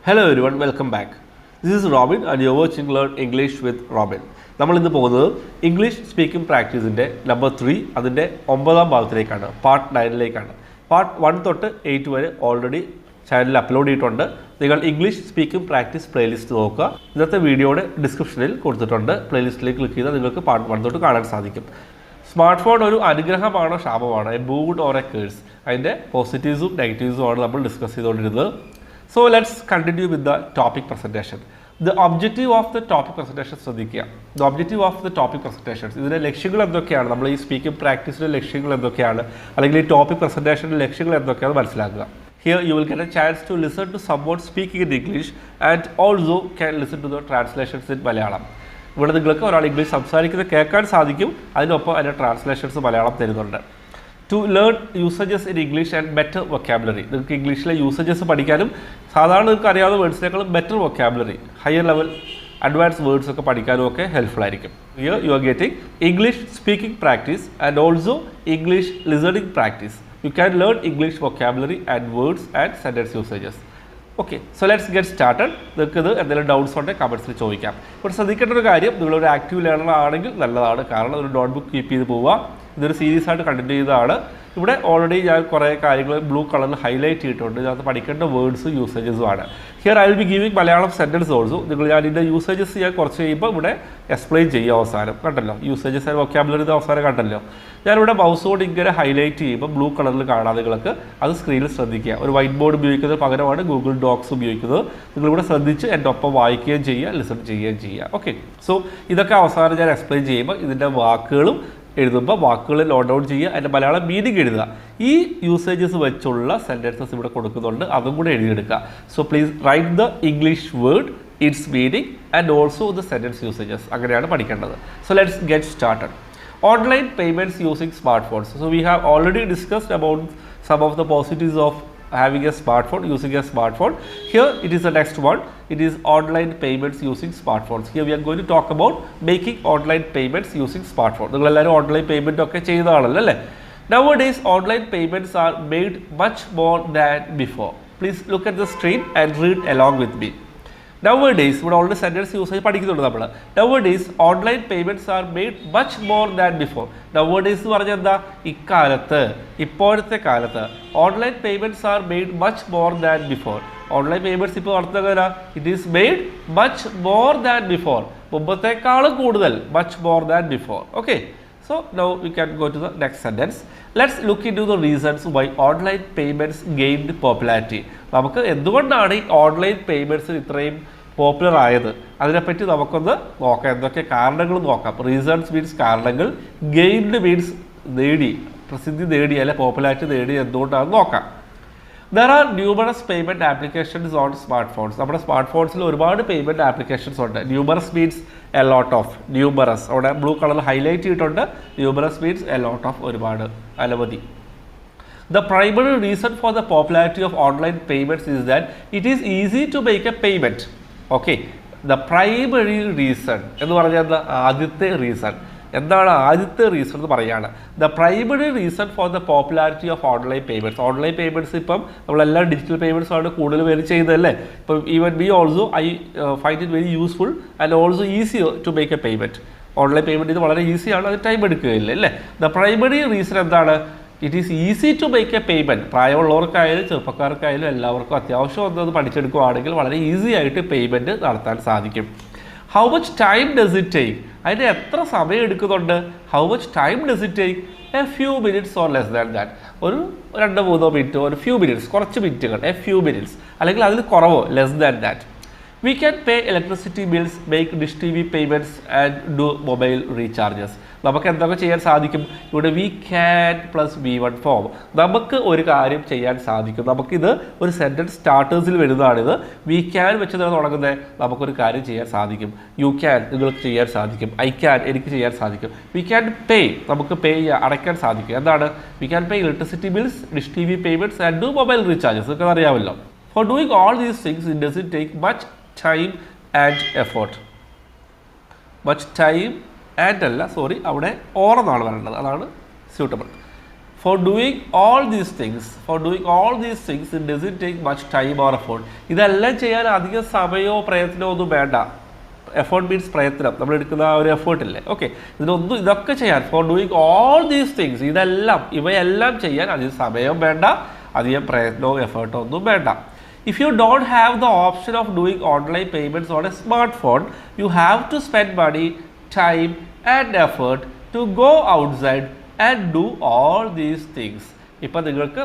Hello everyone, welcome back. This is Robin and you're watching Learn English with Robin. നമ്മൾ ഇന്ന് പോകുന്നത് English speaking പ്രാക്ടീസിൻ്റെ number 3 അതിൻ്റെ 9ാം ഭാഗത്തിലേക്കാണ്, part 9ലേക്കാണ്. Part 1 തൊട്ട് 8 വരെ already ചാനലിൽ അപ്ലോഡ് ചെയ്തിട്ടുണ്ട്. നിങ്ങൾ ഇംഗ്ലീഷ് സ്പീക്കിംഗ് പ്രാക്ടീസ് പ്ലേലിസ്റ്റ് നോക്കുക. ഇന്നത്തെ വീഡിയോയുടെ ഡിസ്ക്രിപ്ഷനിൽ കൊടുത്തിട്ടുണ്ട്. പ്ലേലിസ്റ്റിലേക്ക് ക്ലിക്ക് ചെയ്താൽ നിങ്ങൾക്ക് പാർട്ട് 1 തൊട്ട് കാണാൻ സാധിക്കും. സ്മാർട്ട് ഫോൺ ഒരു അനുഗ്രഹമാണോ ശാപമാണോ, എ ബൂഡ് ഓർ എ കേഴ്സ്, അതിൻ്റെ പോസിറ്റീവ്സും നെഗറ്റീവ്സും ആണ് നമ്മൾ ഡിസ്കസ് ചെയ്തുകൊണ്ടിരുന്നത്. So let's continue with the topic presentation. The objective of the topic presentation ശ്രദ്ധിക്കുക. The objective of the topic presentations, ഇതിൻ്റെ ലക്ഷ്യങ്ങൾ എന്തൊക്കെയാണ്, നമ്മൾ ഈ സ്പീക്കിംഗ് പ്രാക്ടീസിൻ്റെ ലക്ഷ്യങ്ങൾ എന്തൊക്കെയാണ്, അല്ലെങ്കിൽ ഈ ടോപ്പിക് പ്രസൻറ്റേഷൻ്റെ ലക്ഷ്യങ്ങൾ എന്തൊക്കെയാണെന്ന് മനസ്സിലാക്കുക. Here you will get a chance to listen to someone speaking in English and also can listen to the translations in Malayalam. ഇവിടെ നിങ്ങൾക്ക് ഒരാൾ ഇംഗ്ലീഷ് സംസാരിക്കുന്നത് കേൾക്കാൻ സാധിക്കും, അതിനൊപ്പം അതിൻ്റെ ട്രാൻസ്ലേഷൻസ് മലയാളം തരുന്നുണ്ട്. To learn usages in English and better vocabulary, നിങ്ങൾക്ക് ഇംഗ്ലീഷിലെ യൂസേജസ് പഠിക്കാനും സാധാരണ നിങ്ങൾക്ക് അറിയാവുന്ന വേർഡ്സിനേക്കാളും better vocabulary, higher level advance words ഒക്കെ പഠിക്കാനും ഒക്കെ ഹെൽപ്ഫുൾ ആയിരിക്കും. Here you are getting English speaking practice and also English listening practice. You can learn English vocabulary and words and sentence usages. Okay, so let's get started. നിങ്ങൾക്ക് ഇത് എന്തെങ്കിലും doubts ഉണ്ടെങ്കിൽ കമൻസിൽ ചോദിക്കാം. ഇവിടെ ശ്രദ്ധിക്കേണ്ട ഒരു കാര്യം, നിങ്ങളൊരു ആക്റ്റീവ് ലേണർ ആണെങ്കിൽ നല്ലതാണ്, കാരണം ഒരു നോട്ട്ബുക്ക് കീപ്പ് ചെയ്ത് പോവുക. ഇതൊരു സീരീസ് ആയിട്ട് കണ്ടിന്യൂ ചെയ്തതാണ്. ഇവിടെ ഓൾറെഡി ഞാൻ കുറേ കാര്യങ്ങൾ ബ്ലൂ കളറിൽ ഹൈലൈറ്റ് ചെയ്തിട്ടുണ്ട്. ഇതിനകത്ത് പഠിക്കേണ്ട വേർഡ്സും യൂസേജസും ആണ്. Here I will be giving Malayalam sentence also. ഞാൻ ഇതിൻ്റെ യൂസേജസ് ഞാൻ കുറച്ച് കഴിയുമ്പോൾ ഇവിടെ എക്സ്പ്ലെയിൻ ചെയ്യുക. അവസാനം കണ്ടല്ലോ യൂസേജസ് ആൻഡ് വൊക്കാബുലറി അവസാനം കണ്ടല്ലോ. ഞാനിവിടെ മൗസ് കൊണ്ട് ഇങ്ങനെ ഹൈലൈറ്റ് ചെയ്യുമ്പോൾ ബ്ലൂ കളറിൽ കാണാം. നിങ്ങൾക്ക് അത് സ്ക്രീനിൽ ശ്രദ്ധിക്കുക. ഒരു വൈറ്റ് ബോർഡ് ഉപയോഗിക്കുന്നതിന് പകരമാണ് ഗൂഗിൾ ഡോക്സ് ഉപയോഗിക്കുന്നത്. നിങ്ങളിവിടെ ശ്രദ്ധിച്ച് എൻ്റെ ഒപ്പം വായിക്കുകയും ചെയ്യുക, ലിസൺ ചെയ്യുകയും ചെയ്യുക. ഓക്കെ, സോ ഇതൊക്കെ അവസാനം ഞാൻ എക്സ്പ്ലെയിൻ ചെയ്യുമ്പോൾ ഇതിൻ്റെ വാക്കുകളും എഴുതുമ്പോൾ വാക്കുകൾ നോട്ട് ഡൗൺ ചെയ്യുക, അതിൻ്റെ മലയാളം മീനിങ് എഴുതുക. ഈ യൂസേജസ് വെച്ചുള്ള സെൻറ്റൻസസ് ഇവിടെ കൊടുക്കുന്നുണ്ട്, അതും കൂടെ എഴുതിയെടുക്കുക. So please write the English word, it's meaning and also the sentence usages. അങ്ങനെയാണ് പഠിക്കേണ്ടത്. So let's get started. Online payments using smartphones. So we have already discussed about some of the positives of having a smartphone, using a smartphone. Here it is the next one. It is online payments using smartphones. Here we are going to talk about making online payments using smartphone. നിങ്ങൾ എല്ലാവരും online payment ഒക്കെ ചെയ്യുന്നതാണല്ലോ അല്ലേ? Nowadays online payments are made much more than before. Please look at the screen and read along with me. Nowadays, ഇവിടെ already sentence usage പഠിക്കുന്നുണ്ട് നമ്മൾ. Nowadays, online payments are made much more than before. Nowadays എന്ന് പറഞ്ഞാൽ എന്താ, ഇക്കാലത്ത്, ഇപ്പോഴത്തെ കാലത്ത്. Online payments are made much more than before. Online payments ഇപ്പോൾ നടത്തുക, it is made much more than before. മുമ്പത്തേക്കാളും കൂടുതൽ, much more than before. Okay, so now we can go to the next sentence. Let's look into the reasons why online payments gained popularity. നമുക്ക് എന്തുകൊണ്ടാണ് ഈ online payments ഇത്രയും popular ആയത്, അതിനെപ്പറ്റി നമുക്കൊന്ന് നോക്കാം. എന്തൊക്കെ കാരണങ്ങൾ നോക്കാം. റീസൺസ് മീൻസ് കാരണങ്ങൾ, ഗെയിൻഡ് മീൻസ് നേടി, പ്രസിദ്ധി നേടി അല്ലെ പോപ്പുലാരിറ്റി നേടി എന്തുകൊണ്ടാണെന്ന് നോക്കാം. There are numerous payment applications on smartphones. നമ്മുടെ സ്മാർട്ട് ഫോൺസിൽ ഒരുപാട് പേയ്മെൻറ്റ് ആപ്ലിക്കേഷൻസ് ഉണ്ട്. Numerous means A lot of, numerous അവിടെ ബ്ലൂ കളറിൽ ഹൈലൈറ്റ് ചെയ്തിട്ടുണ്ട്. Numerous means A lot of, ഒരുപാട്, അനവധി. The primary reason for the popularity of online payments is that it is easy to make a payment. Okay, the primary reason എന്ന് പറഞ്ഞാൽ ആദ്യത്തെ reason. എന്താണ് ആദ്യത്തെ റീസൺ എന്ന് പറയുകയാണ്. The primary reason for the popularity of online payments. Online payments ഇപ്പം നമ്മളെല്ലാം digital payments ആണ് കൂടുതൽ പേര് ചെയ്യുന്നതല്ലേ. ഇപ്പം even me also I find it very useful and also easy to make a payment. Online payment ഇത് വളരെ ഈസിയാണ്, അത് ടൈം എടുക്കുകയില്ല അല്ലേ. ദ പ്രൈമറി റീസൺ എന്താണ്, it is easy to make a payment. പ്രായമുള്ളവർക്കായാലും ചെറുപ്പക്കാർക്കായാലും എല്ലാവർക്കും അത്യാവശ്യം ഒന്നത് പഠിച്ചെടുക്കുകയാണെങ്കിൽ വളരെ ഈസി ആയിട്ട് പേയ്മെൻറ്റ് നടത്താൻ സാധിക്കും. How much time does it take, അതിന് എത്ര സമയം എടുക്കുന്നുണ്ട്. How much time does it take, A few minutes or less than that. ഒരു 2-3 മിനിറ്റ്, ഒരു ഫ്യൂ മിനിറ്റ്സ്, കുറച്ച് മിനിറ്റുകൾ, എ ഫ്യൂ മിനിറ്റ്സ്, അല്ലെങ്കിൽ അതിൽ കുറവോ, less than that. We can pay electricity bills, make dish TV payments and do mobile recharges. നമുക്ക് എന്തൊക്കെ ചെയ്യാൻ സാധിക്കും ഇവിടെ, we can plus V1 form. നമുക്ക് ഒരു കാര്യം ചെയ്യാൻ സാധിക്കും. നമുക്കിത് ഒരു സെൻറ്റൻസ് സ്റ്റാർട്ടേഴ്സിൽ വരുന്നതാണിത്. വി ക്യാൻ വെച്ചതാണ് തുടങ്ങുന്നത്. നമുക്കൊരു കാര്യം ചെയ്യാൻ സാധിക്കും. യു ക്യാൻ, നിങ്ങൾക്ക് ചെയ്യാൻ സാധിക്കും. ഐ ക്യാൻ, എനിക്ക് ചെയ്യാൻ സാധിക്കും. വി ക്യാൻ പേ, നമുക്ക് പേ അടയ്ക്കാൻ സാധിക്കും. എന്താണ്, V can pay electricity bills, dish TV payments and do mobile recharges. ഇതൊക്കെ അറിയാമല്ലോ. For doing all these things, it doesn't take much time and effort. Much time and അല്ല, സോറി, അവിടെ ഓർ എന്നാണ് പറയേണ്ടത്, അതാണ് suitable. For doing all these things, it doesn't take much time or effort. ഇതെല്ലാം ചെയ്യാൻ അധികം സമയമോ പ്രയത്നമോ ഒന്നും വേണ്ട. എഫേർട്ട് മീൻസ് പ്രയത്നം, നമ്മൾ എടുക്കുന്ന ഒരു എഫേർട്ട് ഇല്ലേ. ഓക്കെ, ഇതൊക്കെ ചെയ്യാൻ four doing all these things, ഇവയെല്ലാം ചെയ്യാൻ അധികം സമയം വേണ്ട, അധികം പ്രയത്നവും എഫേർട്ടോ ഒന്നും വേണ്ട. If you don't have the option of doing online payments on a smartphone, you have to spend money, time and effort to go outside and do all these things. ഇപ്പോൾ നിങ്ങൾക്ക്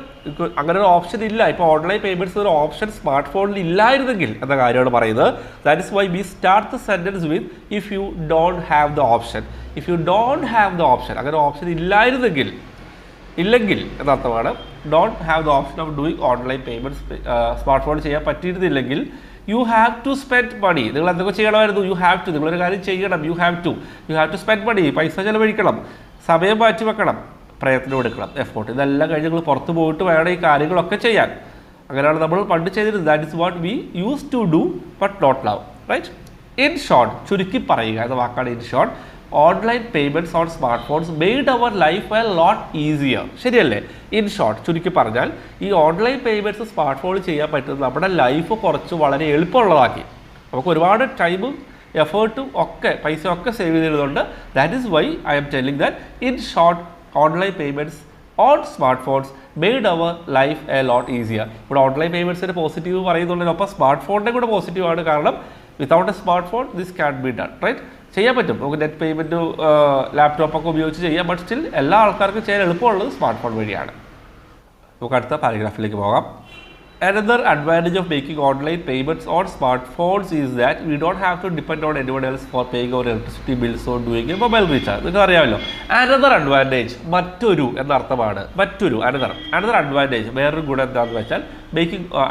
അങ്ങനെ ഒരു ഓപ്ഷൻ ഇല്ല. ഇപ്പോൾ ഓൺലൈൻ പേയ്മെൻറ്റ്സ് ഒരു option smart ഫോണിൽ ഇല്ലായിരുന്നെങ്കിൽ എന്ന കാര്യമാണ് പറയുന്നത്. That is why we start the sentence with if you don't have the option. If you don't have the option, അങ്ങനെ ഓപ്ഷൻ ഇല്ലെങ്കിൽ എന്നർത്ഥമാണ്. Don't have the option of doing online payments, smart phone ചെയ്യാൻ പറ്റിയിരുന്നില്ലെങ്കിൽ you have to spend money. നിങ്ങൾ എന്തൊക്കെ ചെയ്യണമായിരുന്നു? You have to, നിങ്ങളൊരു കാര്യം ചെയ്യണം. You have to spend money, പൈസ ചിലവഴിക്കണം, സമയം മാറ്റി വെക്കണം, പ്രയത്നം എടുക്കണം, എഫോർട്ട്. ഇതെല്ലാം കഴിഞ്ഞ് നിങ്ങൾ പുറത്ത് പോയിട്ട് വേണം ഈ കാര്യങ്ങളൊക്കെ ചെയ്യാൻ. അങ്ങനെയാണ് നമ്മൾ പണ്ട് ചെയ്തിരുന്നത്. That is what we use to do but not now, right? In short, ചുരുക്കി പറയുക എന്ന വാക്കാണ് in short. Online payments on smart phones made our life a lot easier. ശരിയല്ലേ? ഇൻ ഷോർട്ട്, ചുരുക്കി പറഞ്ഞാൽ ഈ ഓൺലൈൻ പേയ്മെൻറ്റ്സ് സ്മാർട്ട് ഫോണിൽ ചെയ്യാൻ പറ്റുന്നത് നമ്മുടെ ലൈഫ് കുറച്ച് വളരെ എളുപ്പമുള്ളതാക്കി. നമുക്ക് ഒരുപാട് ടൈമും എഫേർട്ടും ഒക്കെ പൈസയൊക്കെ സേവ് ചെയ്തിരുന്നുണ്ട്. That is why I am telling that in short online payments on smart phones made our life a lot easier. ഇവിടെ ഓൺലൈൻ പേയ്മെൻറ്റ്സിൻ്റെ പോസിറ്റീവ് പറയുന്നുണ്ടെങ്കിൽ അപ്പോൾ സ്മാർട്ട് ഫോണിൻ്റെ കൂടെ പോസിറ്റീവാണ്. കാരണം without a smart phone this can be done, right? ചെയ്യാൻ പറ്റും. നമുക്ക് നെറ്റ് പേയ്മെൻറ്റ് ലാപ്ടോപ്പൊക്കെ ഉപയോഗിച്ച് ചെയ്യാം. ബട്ട് സ്റ്റിൽ എല്ലാ ആൾക്കാർക്കും ചെയ്യാൻ എളുപ്പമുള്ളത് സ്മാർട്ട് ഫോൺ വഴിയാണ്. നമുക്ക് അടുത്ത പാരഗ്രാഫിലേക്ക് പോകാം. Another advantage of making online payments on smartphones is that we don't have to depend on anyone else for paying our electricity bills or doing a mobile recharge. നിങ്ങൾക്ക് അറിയാമല്ലോ. Another advantage, മറ്റൊരു എന്നർത്ഥമാണ്. Another advantage, വേറൊരു ഗുണം എന്താണെന്ന് വെച്ചാൽ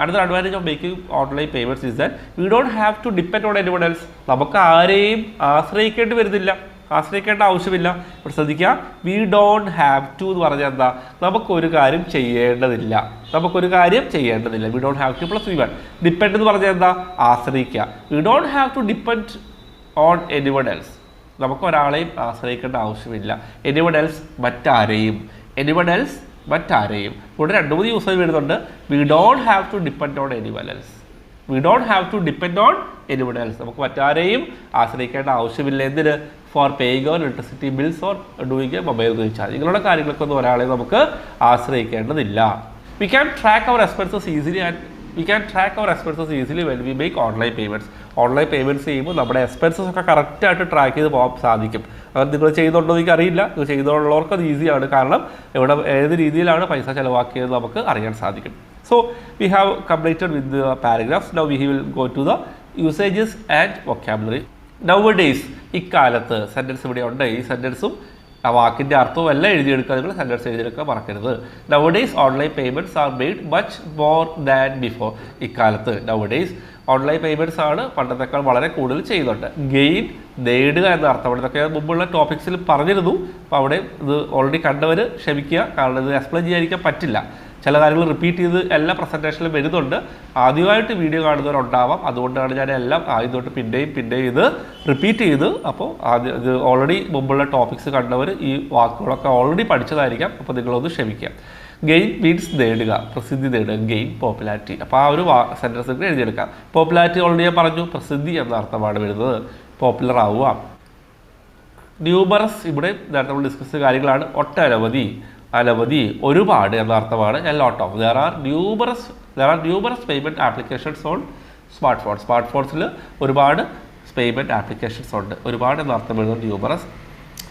another advantage of making online payments is that we don't have to depend on anyone else. നമുക്ക് ആരെയും ആശ്രയിക്കേണ്ട ആവശ്യമില്ല. ഇപ്പോൾ ശ്രദ്ധിക്കുക, വി ഡോണ്ട് ഹാവ് ടു എന്ന് പറഞ്ഞാൽ എന്താ? നമുക്കൊരു കാര്യം ചെയ്യേണ്ടതില്ല. We don't have to plus we one. Depend എന്ന് പറഞ്ഞാൽ എന്താ? ആശ്രയിക്കുക. We don't have to depend on anyone else. നമുക്ക് ഒരാളെയും ആശ്രയിക്കേണ്ട ആവശ്യമില്ല. എനിവൺ എൽസ്, മറ്റാരെയും. ഇവിടെ 2-3 യൂസേജ് വരുന്നുണ്ട്. We don't have to depend on anyone else. നമുക്ക് മറ്റാരെയും ആശ്രയിക്കേണ്ട ആവശ്യമില്ല. എന്തിന്? For paying or electricity bills or doing a mobile recharge. ഇങ്ങനെയുള്ള കാര്യങ്ങൾക്കൊന്നും ഒരാളെ നമുക്ക് ആശ്രയിക്കേണ്ടതില്ല. We can track our expenses easily when we make online payments. Online payments ചെയ്യുമ്പോൾ നമ്മുടെ എക്സ്പെൻസസ് ഒക്കെ കറക്റ്റായിട്ട് ട്രാക്ക് ചെയ്ത് പോകാൻ സാധിക്കും. അത് നിങ്ങൾ ചെയ്യുന്നുണ്ടോ എന്ന് എനിക്കറിയില്ല. നിങ്ങൾ ചെയ്തുള്ളവർക്ക് അത് ഈസിയാണ്. കാരണം ഇവിടെ ഏത് രീതിയിലാണ് പൈസ ചിലവാക്കിയത് നമുക്ക് അറിയാൻ സാധിക്കും. So we have completed with the paragraphs. Now we will go to the usages and vocabulary. Nowadays, ഇക്കാലത്ത് സെൻറ്റൻസ് ഇവിടെ ഉണ്ട്. ഈ സെൻറ്റൻസും ആ വാക്കിൻ്റെ അർത്ഥവും എല്ലാം എഴുതിയെടുക്കുക. നിങ്ങൾ സെൻറ്റൻസ് എഴുതിയെടുക്കാൻ മറക്കരുത്. Nowadays online payments are made much more than before. ഇക്കാലത്ത് nowadays ഓൺലൈൻ പേയ്മെൻറ്റ്സ് ആണ് പണ്ടത്തെക്കാൾ വളരെ കൂടുതൽ ചെയ്യുന്നുണ്ട്. ഗെയിൻ, നേടുക എന്ന അർത്ഥം. ഇതൊക്കെ മുമ്പുള്ള ടോപ്പിക്സിൽ പറഞ്ഞിരുന്നു. അപ്പോൾ അവിടെ ഇത് ഓൾറെഡി കണ്ടവർ ക്ഷമിക്കുക. കാരണം ഇത് എക്സ്പ്ലെയിൻ ചെയ്യാതിരിക്കാൻ പറ്റില്ല. ചില കാര്യങ്ങൾ റിപ്പീറ്റ് ചെയ്ത് എല്ലാ പ്രസൻറ്റേഷനിലും വരുന്നുണ്ട്. ആദ്യമായിട്ട് വീഡിയോ കാണുന്നവരുണ്ടാവാം. അതുകൊണ്ടാണ് ഞാൻ എല്ലാം ആദ്യം തൊട്ട് പിന്നെയും ഇത് റിപ്പീറ്റ് ചെയ്ത്. അപ്പോൾ ഇത് ഓൾറെഡി മുമ്പുള്ള ടോപ്പിക്സ് കണ്ടവർ ഈ വാക്കുകളൊക്കെ ഓൾറെഡി പഠിച്ചതായിരിക്കാം. അപ്പോൾ നിങ്ങളൊന്ന് ക്ഷമിക്കുക. ഗെയിൻ മീൻസ് നേടുക, പ്രസിദ്ധി നേടുക. Gain popularity. അപ്പോൾ ആ ഒരു സെൻറ്റൻസ് ഒക്കെ എഴുതിയെടുക്കാം. പോപ്പുലാരിറ്റി ഓൾറെഡി ഞാൻ പറഞ്ഞു, പ്രസിദ്ധി എന്ന അർത്ഥമാണ് വരുന്നത്. പോപ്പുലർ ആവുക. ന്യൂമറസ്, ഇവിടെ നേരത്തെ നമ്മൾ ഡിസ്കസ് ചെയ്ത കാര്യങ്ങളാണ്. അനവധി, ഒരുപാട് എന്ന അർത്ഥമാണ്. A lot of. there are numerous payment applications on smartphones. Smart ഫോൺസിൽ ഒരുപാട് പേയ്മെൻറ്റ് ആപ്ലിക്കേഷൻസ് ഉണ്ട്. ഒരുപാട് എന്ന അർത്ഥം വരുന്നത് ന്യൂമറസ്.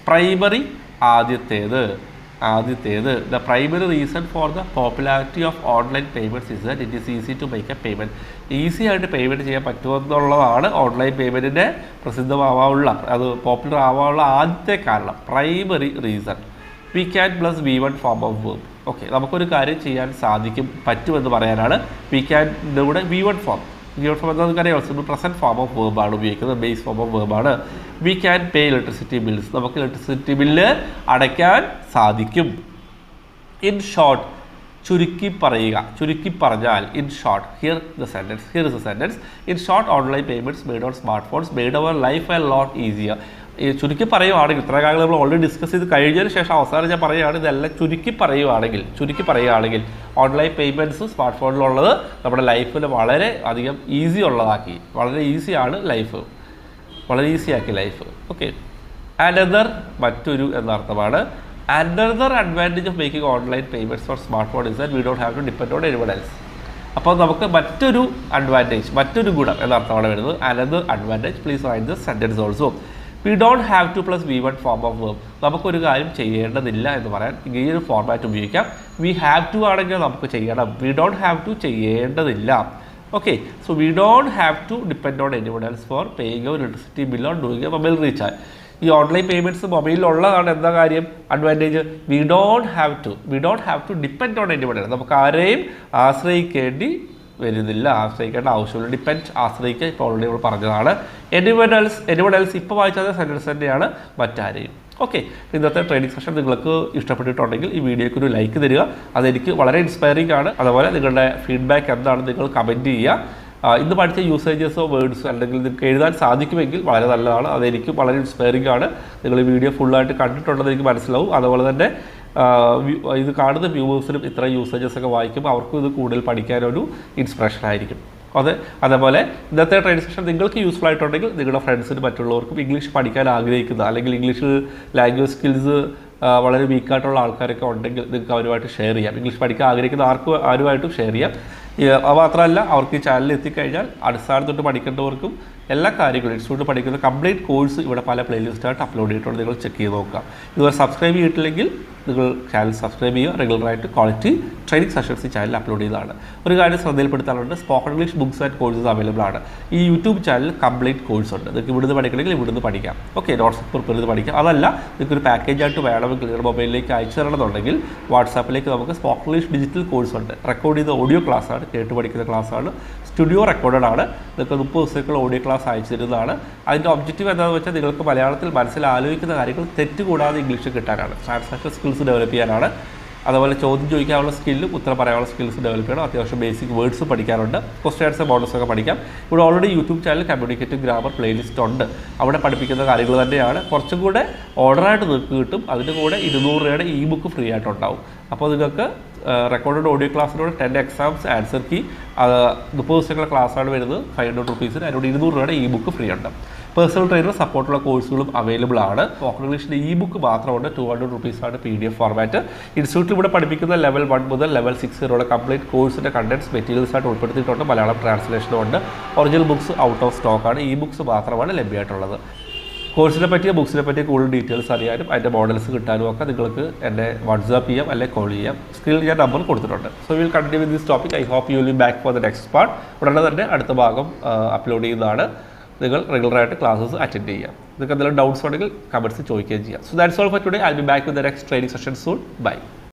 പ്രൈമറി, ആദ്യത്തേത്. The primary reason for the popularity of online payments is that it is easy to make a payment. Easy ആയിട്ട് payment ചെയ്യാൻ പറ്റുമെന്നുള്ളതാണ് ഓൺലൈൻ പേയ്മെൻറ്റിൻ്റെ പ്രസിദ്ധമാവാനുള്ള, അത് പോപ്പുലർ ആവാനുള്ള ആദ്യത്തെ കാരണം. Primary reason. We can plus V1 form of verb. Okay, നമുക്കൊരു കാര്യം ചെയ്യാൻ പറ്റുമെന്ന് പറയാനാണ് വി ക്യാൻ്റെ കൂടെ V1 ഫോം എന്താണെന്ന് അറിയാം. സിമ്പിൾ പ്രസൻറ്റ് ഫോം ഓഫ് വേർബാണ് ഉപയോഗിക്കുന്നത്. ബേസ് ഫോം ഓഫ് വേർബാണ്. We can pay electricity bills. നമുക്ക് ഇലക്ട്രിസിറ്റി ബില്ല് അടയ്ക്കാൻ സാധിക്കും. ഇൻ ഷോർട്ട്, ചുരുക്കി പറഞ്ഞാൽ. In short, here is a sentence. In short, online payments made on smart phones made our life a lot easier. ഈ ചുരുക്കി പറയുവാണെങ്കിൽ ഇത്ര കാര്യങ്ങൾ നമ്മൾ ഓൾറെഡി ഡിസ്കസ് ചെയ്ത് കഴിഞ്ഞതിന് ശേഷം അവസാനം ഞാൻ പറയുകയാണ് ഇതെല്ലാം ചുരുക്കി പറയുവാണെങ്കിൽ ഓൺലൈൻ പേയ്മെൻറ്റ്സ് സ്മാർട്ട് ഫോണിലുള്ളത് നമ്മുടെ ലൈഫിൽ വളരെ അധികം ഈസി ഉള്ളതാക്കി, വളരെ ഈസിയാണ് ലൈഫ്, വളരെ ഈസിയാക്കി ലൈഫ്. ഓക്കെ, അനദർ മറ്റൊരു എന്നർത്ഥമാണ്. Another advantage of making online payments for smart phone is that we don't have to depend on anyone else. അപ്പോൾ നമുക്ക് മറ്റൊരു അഡ്വാൻറ്റേജ്, മറ്റൊരു ഗുണം എന്നർത്ഥമാണ് വരുന്നത്. Another advantage, please write this sentence also. We don't have to plus V1 form of verb. നമുക്കൊരു കാര്യം ചെയ്യേണ്ടതില്ല എന്ന് പറയാൻ ഈ ഒരു ഫോർമാറ്റ് ഉപയോഗിക്കാം. വി ഹാവ് ടു ആണെങ്കിൽ നമുക്ക് ചെയ്യണം, വി ഡോണ്ട് ഹാവ് ടു ചെയ്യേണ്ടതില്ല. Okay, so we don't have to depend on anyone else for paying your electricity bill on doing a mobile recharge. ഈ ഓൺലൈൻ പേയ്മെൻറ്റ്സ് മൊബൈലിലുള്ളതാണ് എന്താ കാര്യം, advantage. We don't have to depend on anyone else. നമുക്ക് ആരെയും ആശ്രയിക്കേണ്ട ആവശ്യമില്ല. Depend, ആശ്രയിക്കുക, ഇപ്പോൾ ഓൾറെഡി നമ്മൾ പറഞ്ഞതാണ്. എനിവൺ എൽസ് ഇപ്പോൾ വായിച്ചാൽ സെൻറ്റൻസ് തന്നെയാണ്, മറ്റാരെയും. ഓക്കെ, ഇന്നത്തെ ട്രെയിനിങ് സെഷൻ നിങ്ങൾക്ക് ഇഷ്ടപ്പെട്ടിട്ടുണ്ടെങ്കിൽ ഈ വീഡിയോയ്ക്ക് ഒരു ലൈക്ക് തരിക, അതെനിക്ക് വളരെ ഇൻസ്പയറിംഗ് ആണ്. അതുപോലെ നിങ്ങളുടെ ഫീഡ്ബാക്ക് എന്താണ് നിങ്ങൾ കമൻറ്റ് ചെയ്യുക. ഇന്ന് പഠിച്ച യൂസേജസോ വേർഡ്സോ അല്ലെങ്കിൽ നിങ്ങൾക്ക് എഴുതാൻ സാധിക്കുമെങ്കിൽ വളരെ നല്ലതാണ്, അതെനിക്ക് വളരെ ഇൻസ്പയറിംഗ് ആണ്. നിങ്ങൾ ഈ വീഡിയോ ഫുള്ളായിട്ട് കണ്ടിട്ടുണ്ടെന്ന് എനിക്ക് മനസ്സിലാവും. അതുപോലെ തന്നെ ഇത് കാണുന്ന വ്യൂവേഴ്സിനും ഇത്ര യൂസേജസ് ഒക്കെ വായിക്കുമ്പോൾ അവർക്കും ഇത് കൂടുതൽ പഠിക്കാനൊരു ഇൻസ്പിറേഷൻ ആയിരിക്കും. അതേപോലെ ഇന്നത്തെ ട്രെയിനിങ് സെഷൻ നിങ്ങൾക്ക് യൂസ്ഫുൾ ആയിട്ടുണ്ടെങ്കിൽ നിങ്ങളുടെ ഫ്രണ്ട്സിന് മറ്റുള്ളവർക്കും ഇംഗ്ലീഷ് പഠിക്കാൻ ആഗ്രഹിക്കുന്ന അല്ലെങ്കിൽ ഇംഗ്ലീഷ് ലാംഗ്വേജ് സ്കിൽസ് വളരെ വീക്കായിട്ടുള്ള ആൾക്കാരൊക്കെ ഉണ്ടെങ്കിൽ നിങ്ങൾക്ക് അവരുമായിട്ട് ഷെയർ ചെയ്യാം. ഇംഗ്ലീഷ് പഠിക്കാൻ ആഗ്രഹിക്കുന്ന ആരുമായിട്ടും ഷെയർ ചെയ്യാം. മാത്രമല്ല അവർക്ക് ഈ ചാനലിൽ എത്തിക്കഴിഞ്ഞാൽ അടിസ്ഥാനം തൊട്ട് പഠിക്കേണ്ടവർക്കും എല്ലാ കാര്യങ്ങളും ഇൻസ്റ്റിറ്റ്യൂട്ട് പഠിക്കുന്ന കംപ്ലീറ്റ് കോഴ്സ് ഇവിടെ പല പ്ലേലിസ്റ്റായിട്ട് അപ്ലോഡ് ചെയ്തിട്ടുണ്ട്. നിങ്ങൾ ചെക്ക് ചെയ്ത് നോക്കുക. ഇതുവരെ സബ്സ്ക്രൈബ് ചെയ്തിട്ടില്ലെങ്കിൽ നിങ്ങൾ ചാനൽ സബ്സ്ക്രൈബ് ചെയ്യുക. റെഗുലറായിട്ട് ക്വാളിറ്റി ട്രെയിനിങ് സെഷൻസ് ഈ ചാനൽ അപ്ലോഡ് ചെയ്തതാണ്. ഒരു കാര്യം ശ്രദ്ധയിൽപ്പെടുത്താറുണ്ട്, spoken English books and courses available ആണ്. ഈ യൂട്യൂബ് ചാനലിൽ കംപ്ലീറ്റ് കോഴ്സ് ഉണ്ട്. നിങ്ങൾക്ക് ഇവിടുന്ന് പഠിക്കണമെങ്കിൽ ഇവിടുന്ന് പഠിക്കാം. ഓക്കെ, നോട്ട്സ് പ്രിപ്പയർ ചെയ്ത് പഠിക്കാം. അതല്ല നിങ്ങൾക്ക് ഒരു പാക്കേജായിട്ട് വേണമെങ്കിൽ നിങ്ങളുടെ മൊബൈലിലേക്ക് അയച്ചു തരണമെന്നുണ്ടെങ്കിൽ വാട്സാപ്പിലേക്ക് നമുക്ക് സ്പോക്കൺ ഇംഗ്ലീഷ് ഡിജിറ്റൽ കോഴ്സ് ഉണ്ട്. റെക്കോർഡ് ചെയ്ത ഓഡിയോ ക്ലാസ്സാണ്, കേട്ട് പഠിക്കുന്ന ക്ലാസ്സാണ്, സ്റ്റുഡിയോ റെക്കോർഡഡ് ആണ്. നിങ്ങൾക്ക് 30 ദിവസത്തേക്കുള്ള ഓഡിയോ ക്ലാസ് അയച്ചു തരുന്നതാണ്. അതിൻ്റെ ഒബ്ജക്റ്റീവ് എന്താണെന്ന് വെച്ചാൽ നിങ്ങൾക്ക് മലയാളത്തിൽ മനസ്സിൽ ആലോചിക്കുന്ന കാര്യങ്ങൾ തെറ്റുകൂടാതെ ഇംഗ്ലീഷ് കിട്ടാനാണ്, ട്രാൻസാക്ഷൻ സ്കിൽസ് ഡെവലപ്പ് ചെയ്യാനാണ്. അതുപോലെ ചോദ്യം ചോദിക്കാനുള്ള സ്കില്ലും ഉത്തരം പറയാനുള്ള സ്കിൽസ് ഡെവലപ്പ് ചെയ്യണം. അത്യാവശ്യം ബേസിക് വേർഡ്സ് പഠിക്കാറുണ്ട്. ക്വസ്റ്റ്യൻ ആൻസർ മോഡൽസൊക്കെ പഠിക്കാം. ഇവിടെ already YouTube channel communicative grammar playlist ഉണ്ട്. അവിടെ പഠിപ്പിക്കുന്ന കാര്യങ്ങൾ തന്നെയാണ്. കുറച്ചും കൂടെ ഓർഡറായിട്ട് നിങ്ങൾക്ക് കിട്ടും. അതിൻ്റെ കൂടെ 200 രൂപയുടെ ഇ ബുക്ക് ഫ്രീ ആയിട്ടുണ്ടാവും. അപ്പോൾ നിങ്ങൾക്ക് റെക്കോർഡഡ് ഓഡിയോ ക്ലാസ്സിലൂടെ 10 എക്സാംസ് ആൻസർ കീ 30 ദിവസങ്ങളുടെ ക്ലാസ്സാണ് വരുന്നത് 500 റുപ്പീസിന്. അതിനോട് 200 രൂപയുടെ ഇ ബുക്ക് ഫ്രീ ഉണ്ട്. പേഴ്സണൽ ട്രെയിനർ സപ്പോർട്ടുള്ള കോഴ്സുകളും അവൈലബിൾ ആണ്. സ്പോക്കൺ ഇംഗ്ലീഷിൻ്റെ ഇ ബുക്ക് മാത്രമുണ്ട്, 200 റുപ്പീസാണ് PDF ഫോർമാറ്റ്. ഇൻസ്റ്റിറ്റ്യൂട്ടിൽ ഇവിടെ പഠിപ്പിക്കുന്ന ലെവൽ 1 മുതൽ ലെവൽ 6 വരെയുള്ള കംപ്ലീറ്റ് കോഴ്സിൻ്റെ കണ്ടൻസ് മെറ്റീരിയൽസ് ആയിട്ട് ഉൾപ്പെടുത്തിയിട്ടുണ്ട്. മലയാളം ട്രാൻസ്ലേഷനും ഉണ്ട്. ഒറിജിനൽ ബുക്സ് ഔട്ട് ഓഫ് സ്റ്റോക്കാണ്. ഇ ബുക്സ് മാത്രമാണ് ലഭ്യമായിട്ടുള്ളത്. കോഴ്സിനെ പറ്റിയ ബുക്സിനെ പറ്റിയ കൂടുതൽ ഡീറ്റെയിൽസ് അറിയാനും അതിൻ്റെ മോഡൽസ് കിട്ടാനും ഒക്കെ നിങ്ങൾക്ക് എന്നെ വാട്സാപ്പ് ചെയ്യാം അല്ലെങ്കിൽ കോൾ ചെയ്യാം. സ്ക്രീനിൽ ഞാൻ നമ്പർ കൊടുത്തിട്ടുണ്ട്. So will continue with this topic. I hope you will be back for the next part. ഉടനെ തന്നെ അടുത്ത ഭാഗം അപ്ലോഡ് ചെയ്യുന്നതാണ്. നിങ്ങൾ റെഗുലറായിട്ട് ക്ലാസ്സസ് അറ്റൻഡ് ചെയ്യാം. നിങ്ങൾക്ക് എന്തെങ്കിലും ഡൗട്ട്സ് ഉണ്ടെങ്കിൽ കമൻറ്റ്സ് ചോദിക്കുകയും ചെയ്യാം. So that's all for today. I will be back with the next training session soon. By.